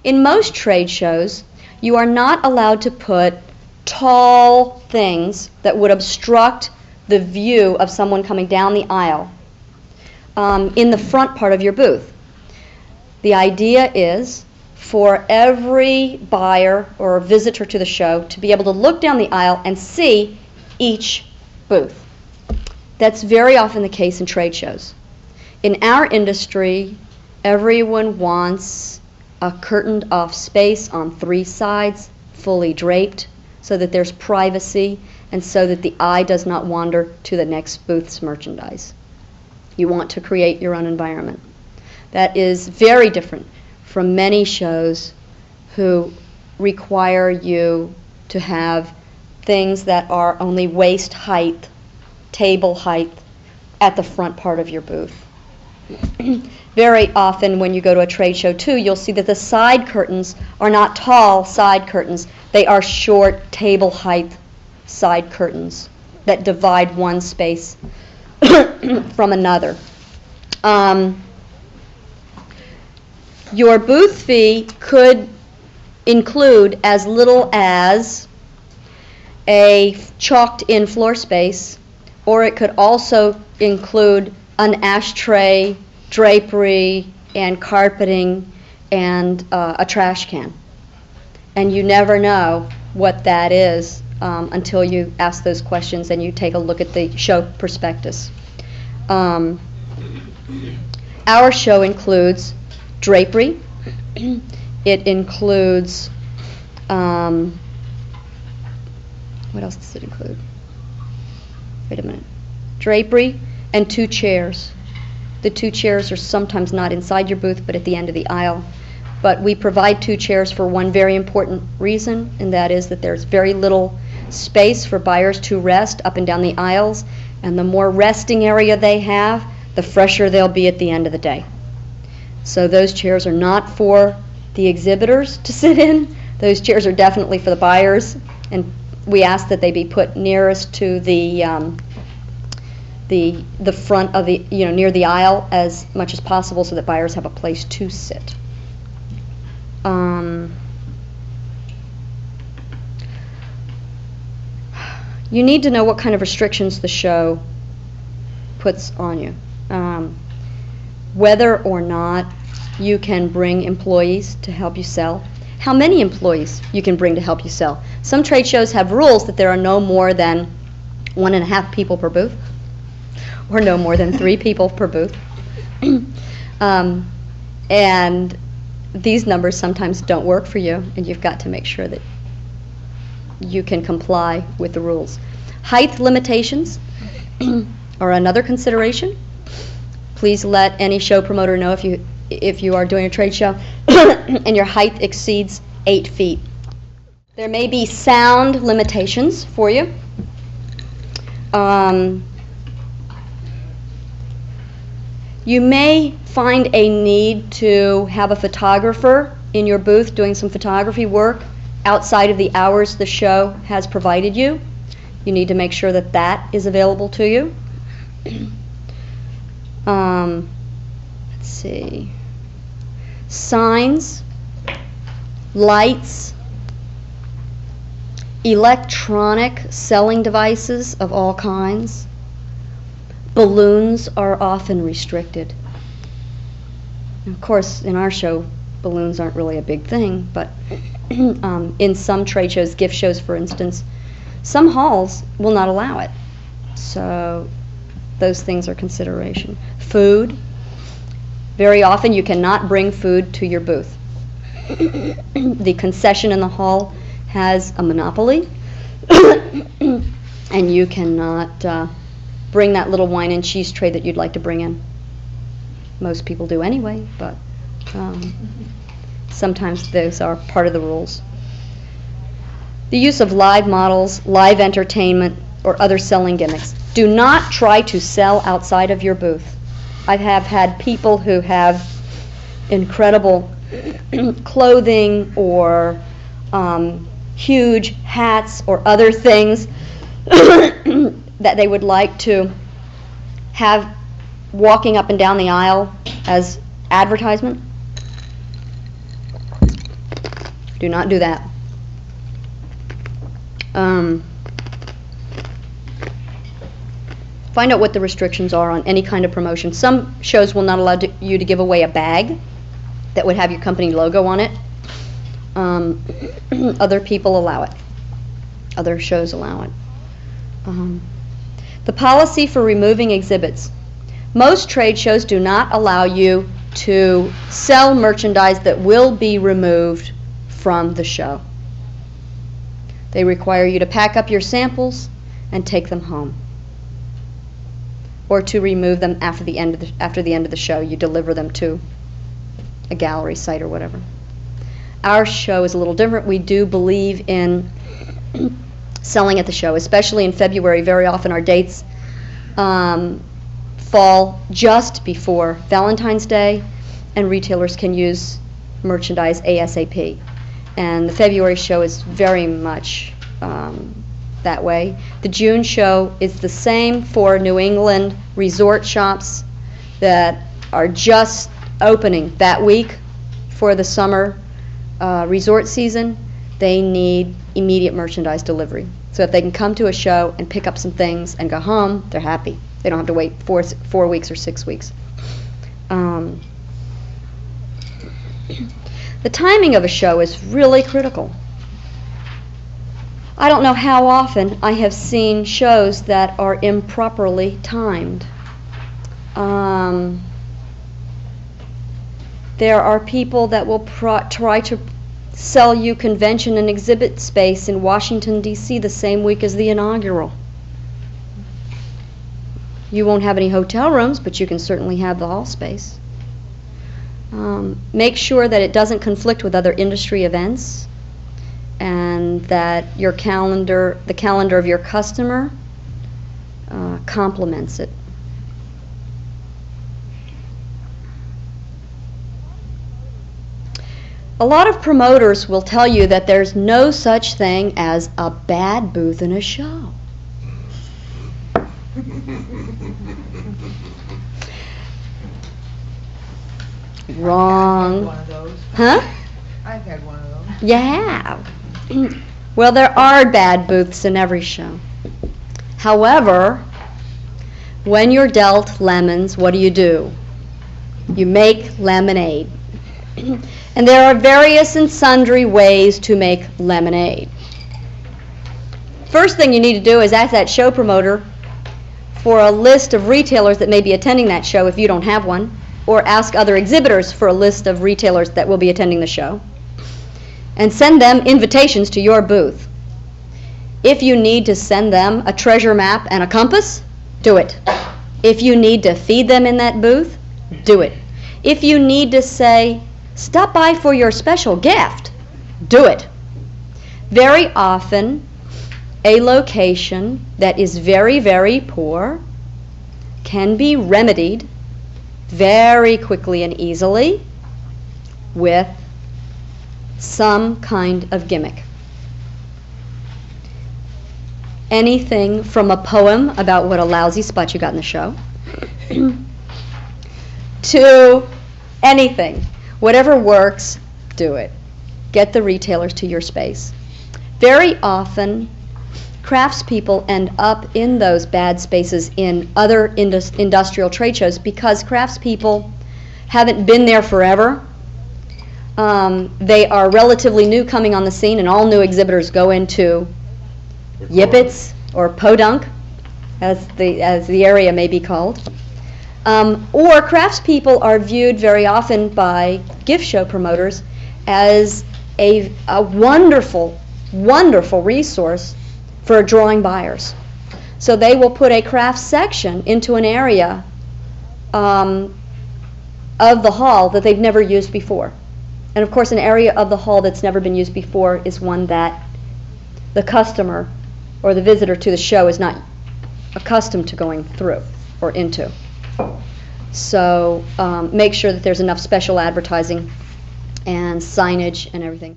In most trade shows, you are not allowed to put tall things that would obstruct the view of someone coming down the aisle in the front part of your booth. The idea is for every buyer or visitor to the show to be able to look down the aisle and see each booth. That's very often the case in trade shows. In our industry, everyone wants a curtained off space on 3 sides, fully draped, so that there's privacy and so that the eye does not wander to the next booth's merchandise. You want to create your own environment. That is very different from many shows who require you to have things that are only waist height, table height at the front part of your booth. Very often when you go to a trade show too, you'll see that the side curtains are not tall side curtains. They are short table height side curtains that divide one space from another. Your booth fee could include as little as a chalked-in floor space, or it could also include an ashtray, drapery, and carpeting, and a trash can. And you never know what that is until you ask those questions and you take a look at the show prospectus. Our show includes drapery. It includes, what else does it include? Wait a minute. Drapery and 2 chairs. The 2 chairs are sometimes not inside your booth, but at the end of the aisle. But we provide 2 chairs for one very important reason, and that is that there's very little space for buyers to rest up and down the aisles, and the more resting area they have, the fresher they'll be at the end of the day. So those chairs are not for the exhibitors to sit in. Those chairs are definitely for the buyers, and we ask that they be put nearest to the front of the, near the aisle as much as possible so that buyers have a place to sit. You need to know what kind of restrictions the show puts on you. Whether or not you can bring employees to help you sell. How many employees you can bring to help you sell. Some trade shows have rules that there are no more than 1.5 people per booth, or no more than 3 people per booth. And these numbers sometimes don't work for you, and you've got to make sure that you can comply with the rules. Height limitations are another consideration. Please let any show promoter know if you are doing a trade show and your height exceeds 8 feet. There may be sound limitations for you. You may find a need to have a photographer in your booth doing some photography work outside of the hours the show has provided you. You need to make sure that that is available to you. Let's see. Signs, lights, electronic selling devices of all kinds. Balloons are often restricted. Of course, in our show, balloons aren't really a big thing, but in some trade shows, gift shows for instance, some halls will not allow it. So those things are consideration. Food. Very often you cannot bring food to your booth. The concession in the hall has a monopoly, and you cannot bring that little wine and cheese tray that you'd like to bring in. Most people do anyway, but sometimes those are part of the rules. The use of live models, live entertainment, or other selling gimmicks. Do not try to sell outside of your booth. I have had people who have incredible clothing or huge hats or other things that they would like to have walking up and down the aisle as advertisement. Do not do that. Find out what the restrictions are on any kind of promotion. Some shows will not allow you to give away a bag that would have your company logo on it. Other people allow it. Other shows allow it. The policy for removing exhibits. Most trade shows do not allow you to sell merchandise that will be removed from the show. They require you to pack up your samples and take them home, or to remove them after the end of the show. You deliver them to a gallery site or whatever. Our show is a little different. We do believe in selling at the show, especially in February. Very often our dates fall just before Valentine's Day, and retailers can use merchandise ASAP. And the February show is very much that way. The June show is the same for New England resort shops that are just opening that week for the summer resort season. They need immediate merchandise delivery. So if they can come to a show and pick up some things and go home, they're happy. They don't have to wait 4 weeks or 6 weeks. The timing of a show is really critical. I don't know how often I have seen shows that are improperly timed. There are people that will try to sell you convention and exhibit space in Washington, D.C. the same week as the inaugural. You won't have any hotel rooms, but you can certainly have the hall space. Make sure that it doesn't conflict with other industry events, and that your calendar, the calendar of your customer, complements it. A lot of promoters will tell you that there's no such thing as a bad booth in a show. Wrong. I've had one of those. Huh? I've had one of those. You have. Well, there are bad booths in every show. However, when you're dealt lemons, what do? You make lemonade. And there are various and sundry ways to make lemonade. First thing you need to do is ask that show promoter for a list of retailers that may be attending that show if you don't have one, or ask other exhibitors for a list of retailers that will be attending the show, and send them invitations to your booth. If you need to send them a treasure map and a compass, do it. If you need to feed them in that booth, do it. If you need to say, stop by for your special gift, do it. Very often, a location that is very, very poor can be remedied very quickly and easily with some kind of gimmick. Anything from a poem about what a lousy spot you got in the show to anything. Whatever works, do it. Get the retailers to your space. Very often, craftspeople end up in those bad spaces in other industrial trade shows because craftspeople haven't been there forever. They are relatively new coming on the scene, and all new exhibitors go into yippits or podunk, as the area may be called. Or craftspeople are viewed very often by gift show promoters as a wonderful, wonderful resource for drawing buyers. So they will put a craft section into an area of the hall that they've never used before. And of course, an area of the hall that's never been used before is one that the customer or the visitor to the show is not accustomed to going through or into. So make sure that there's enough special advertising and signage and everything.